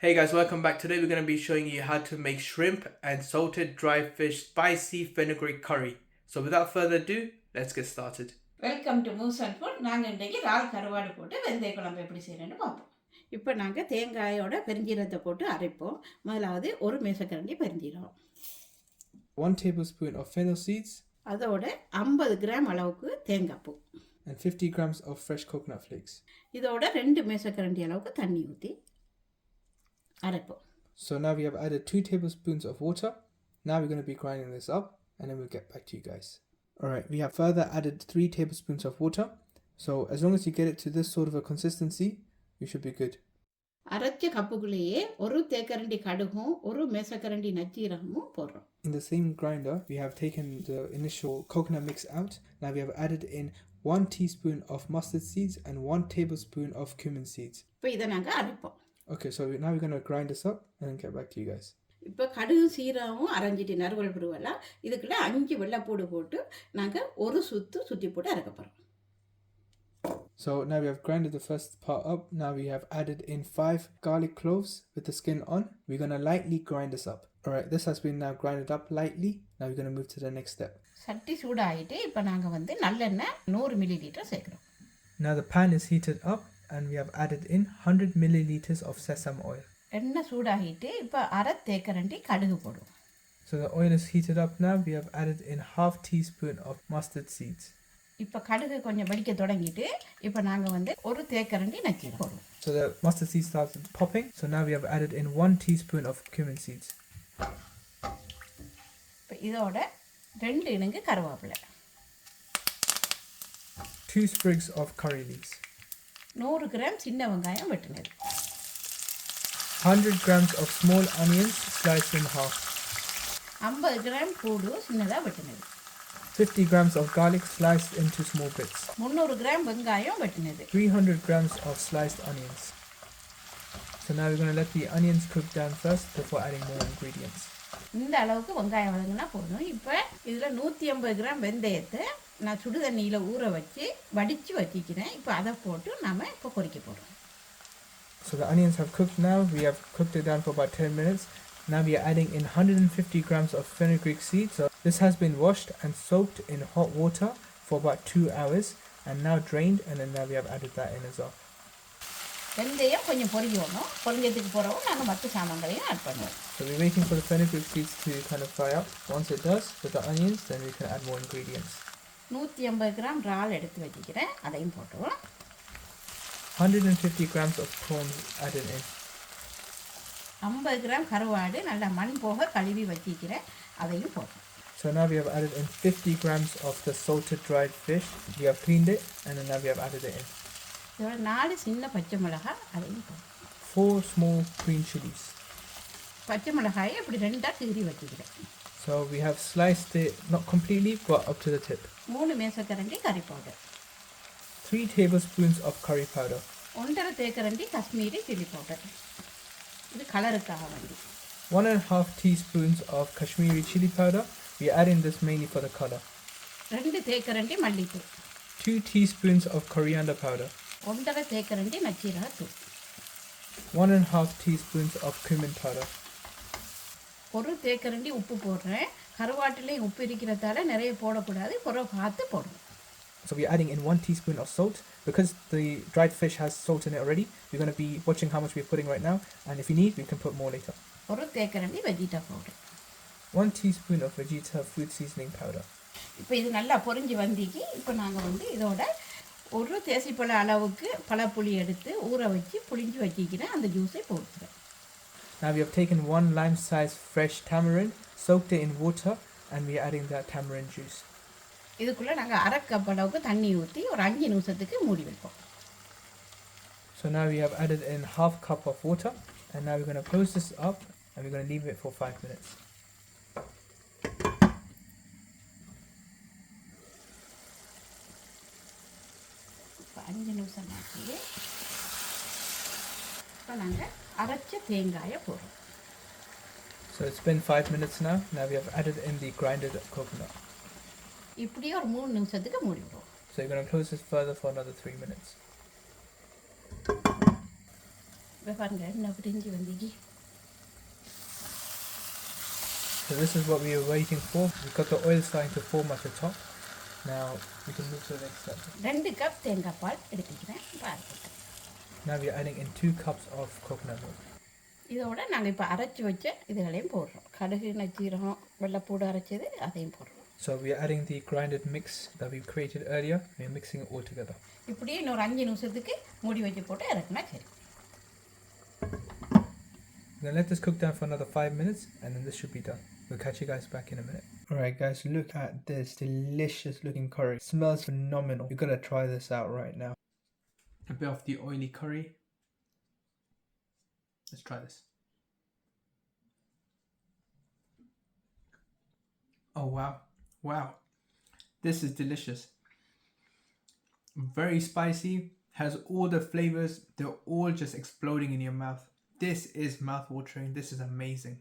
Hey guys, welcome back. Today we're going to be showing you how to make shrimp and salted dry fish spicy fenugreek curry. So without further ado, let's get started. Welcome to Moose and food. நாங்கள் இன்றைக்கி இறால் கருவாடு போட்டு வெந்தய குழம்பு எப்படி செய்கிறேன்னு பார்ப்போம். இப்போ நாங்கள் தேங்காயோட பெருஞ்சீரத்தை போட்டு அரைப்போம். முதலாவது ஒரு மேசக்கரண்டி பெருஞ்சீரம், 1 tablespoon of fennel seeds, அதோட 50 கிராம் அளவுக்கு தேங்காய் பூ and 50 grams of fresh coconut flakes. இதோட 2 மேசக்கரண்டி அளவுக்கு தண்ணி ஊற்றி அரைப்போம். So now we have added 2 tablespoons of water. Now we're going to be grinding this up and then we'll get back to you guys. Alright, we have further added 3 tablespoons of water. So as long as you get it to this sort of a consistency, you should be good. அரைச்ச கப்புக்குள்ளேயே ஒரு தேக்கரண்டி கடுகும் ஒரு மேசக்கரண்டி நச்சீரகமும் போடுறோம். In the same grinder, we have taken the initial coconut mix out. Now we have added in 1 teaspoon of mustard seeds and 1 tablespoon of cumin seeds. இப்போ இதை நாங்கள் அரைப்போம். Okay, so now we're going to grind this up and then get back to you guys. இப்போ கடுகு சீரகமும் அரைஞ்சிட்டு நறுவல் புருவெல்லாம் இதுக்குள்ளே 5 வெள்ளைப்பூடு போட்டு நாங்கள் ஒரு சுற்றி போட்டு அரைக்க போகிறோம். So now we have grinded the first part up. Now we have added in 5 garlic cloves with the skin on. We're going to lightly grind this up. Alright, this has been now grinded up lightly. Now we're going to move to the next step. சட்டி சூடாகிட்டு இப்போ நாங்கள் நல்லெண்ணெய் 100 millilitre சேர்க்குறோம். Now the pan is heated up and we have added in 100 milliliters of sesame oil. எண்ணெய் சூடாகிட்டு இப்போ அரை தேக்கரண்டி கடுகு போடுவோம். So the oil is heated up now. We have added in half teaspoon of mustard seeds. இப்போ கடுகு கொஞ்சம் வெடிக்க தொடங்கிட்டு இப்போ நாங்கள் ஒரு தேக்கரண்டி நச்சீரகம் போடுவோம். So the mustard seeds started popping. So now we have added in 1 teaspoon of cumin seeds. இப்போ இதோட 2 இனுங்கு கருவேப்பிலை, 2 sprigs of curry leaves, 100 gram சின்ன வெங்காயம் வெட்டினது, 100 grams of small onions sliced in half, 50 gram பூடு சின்னதாக வெட்டினது, 50 grams of garlic sliced into small bits, 300 gram வெங்காயம் வெட்டினது, 300 grams of sliced onions. So now we're going to let the onions cook down first before adding more ingredients. இந்த அளவுக்கு வெங்காயம் வதங்கினா போதும். இப்போ இதில் 150 கிராம் வெந்தயத்தை நான் சுடு தண்ணியில் ஊற வச்சு வடித்து வச்சிக்கிறேன். இப்போ அதை போட்டு நாம் இப்போ கொதிக்க போடுறோம். So the onions have cooked now. We have cooked it down for about 10 minutes. Now we are adding in 150 grams of fenugreek seeds. So this has been washed and soaked in hot water for about 2 hours and now drained, and then now we have added that in as well. வெந்தயம் கொஞ்சம் பொரியணும். பொரியத்துக்கு போகிறவும் நாங்கள் மற்ற சாமான்களையும் add பண்ணுவோம். So we're waiting for the fenugreek seeds to kind of fry up. Once it does with the onions, then we can add more ingredients. 150 gram இறால் எடுத்து வச்சுக்கிறேன், அதையும் போட்டுருவோம். 150 grams of prawns added in. 50 gram கருவாடு நல்லா மண் போக கழுவி வச்சிக்கிறேன், அதையும் போட்டோம். So now we have added in 50 grams of the salted dried fish. We have cleaned it and then now we have added it in. இதோட 4 சின்ன பச்சை மிளகாய், அதையும் போட்டோம். 4 small green chilies. பச்சை மிளகாயை இப்படி 2ஆக கீறி வச்சுக்கிறேன். So we have sliced it, not completely, but up to the tip. 3 மேசக்கரண்டி கறி powder, 3 tablespoons of curry powder, 1.5 தேக்கரண்டி காஷ்மீரி சில்லி பவுடர், இது கலருக்காக வேண்டி, 1.5 teaspoons of Kashmiri chili powder. We are adding this mainly for the color. 2 தேக்கரண்டி மல்லித்தூள், 2 teaspoons of coriander powder, 1.5 தேக்கரண்டி நச்சீரகத்தூள், 1.5 teaspoons of cumin powder. 1 தேக்கரண்டி உப்பு போடுறேன். கருவாட்டிலையும் உப்பு இருக்கிறதால நிறைய போடக்கூடாது, குறை பார்த்து போடணும். So we are adding in 1 teaspoon of salt. Because the dried fish has salt in it already, we're going to be watching how much we're putting right now, and if you need, we can put more later. 1 தேக்கரண்டி Vegeta powder, 1 teaspoon of Vegeta food seasoning powder. இப்போ இது நல்லா பொரிஞ்சு வந்திக்கு. இப்போ நாங்கள் இதோட ஒரு தேசிப்பழ அளவுக்கு பழப்புளி எடுத்து ஊற வச்சு புளிஞ்சு வச்சிக்கிறேன், அந்த ஜூஸை போட்டுக்கிறேன். Now we have taken 1 lime-sized fresh tamarind, soaked it in water, and we are adding that tamarind juice. இதுக்குள்ளே நாங்கள் அரை கப் அளவுக்கு தண்ணி ஊற்றி ஒரு 5 நிமிஷத்துக்கு மூடி வைப்போம். So now we have added in half cup of water, and now we're going to close this up and we're going to leave it for 5 minutes. இப்போ 5 நிமிஷம் ஆச்சு. இப்போ நாங்கள் அரைச்ச தேங்காயை போடுறோம். So it's been 5 minutes now. Now we have added in the grinded coconut. இப்படியே ஒரு 3 நிமிஷத்துக்கு மூடி விடுவோம். So you're going to close this further for another 3 minutes. இப்போ பாருங்க என்ன பிரிஞ்சு வந்தீங்க. So this is what we were waiting for. We've got the oil starting to form at the top. Now we can move to the next step. 2 cup தேங்காய் பால் எடுத்துக்கிறேன் பாருங்க. Now we are adding in 2 cups of coconut milk. இதோட நாங்கள் இப்போ அரைச்சி வச்ச இதுகளையும் போடுறோம். கடுகு நச்சீரகம் வெள்ளைப்பூடு அரைச்சது அதையும் போடுறோம். So we are adding the grinded mix that we created earlier. We are mixing it all together. இப்படியே இன்னொரு 5 நிமிஷத்துக்கு மூடி வச்சு போட்டு இறக்குனா சரி. Then let this cook down for another 5 minutes and then this should be done. We'll catch you guys back in a minute. Alright guys, look at this delicious looking curry. It smells phenomenal. You've got to try this out right now. A bit of the oily curry. Let's try this. Oh wow. Wow. This is delicious. Very spicy. Has all the flavors. They're all just exploding in your mouth. This is mouth-watering. This is amazing.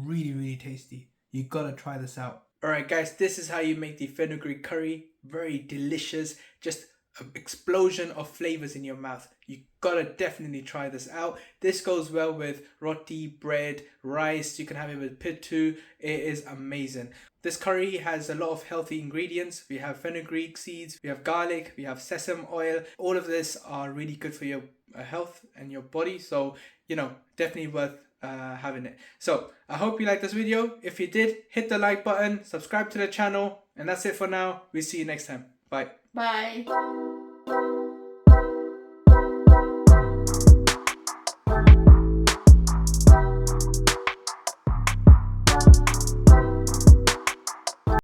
Really, really tasty. You gotta try this out. Alright guys, this is how you make the fenugreek curry. Very delicious. Just an explosion of flavors in your mouth. You gotta definitely try this out. This goes well with roti, bread, rice. You can have it with pittu. It is amazing. This curry has a lot of healthy ingredients. We have fenugreek seeds, we have garlic, we have sesame oil. All of this are really good for your health and your body. So, you know, definitely worth having it. So, I hope you liked this video. If you did, hit the like button, subscribe to the channel, and that's it for now. We'll see you next time. Bye. Bye.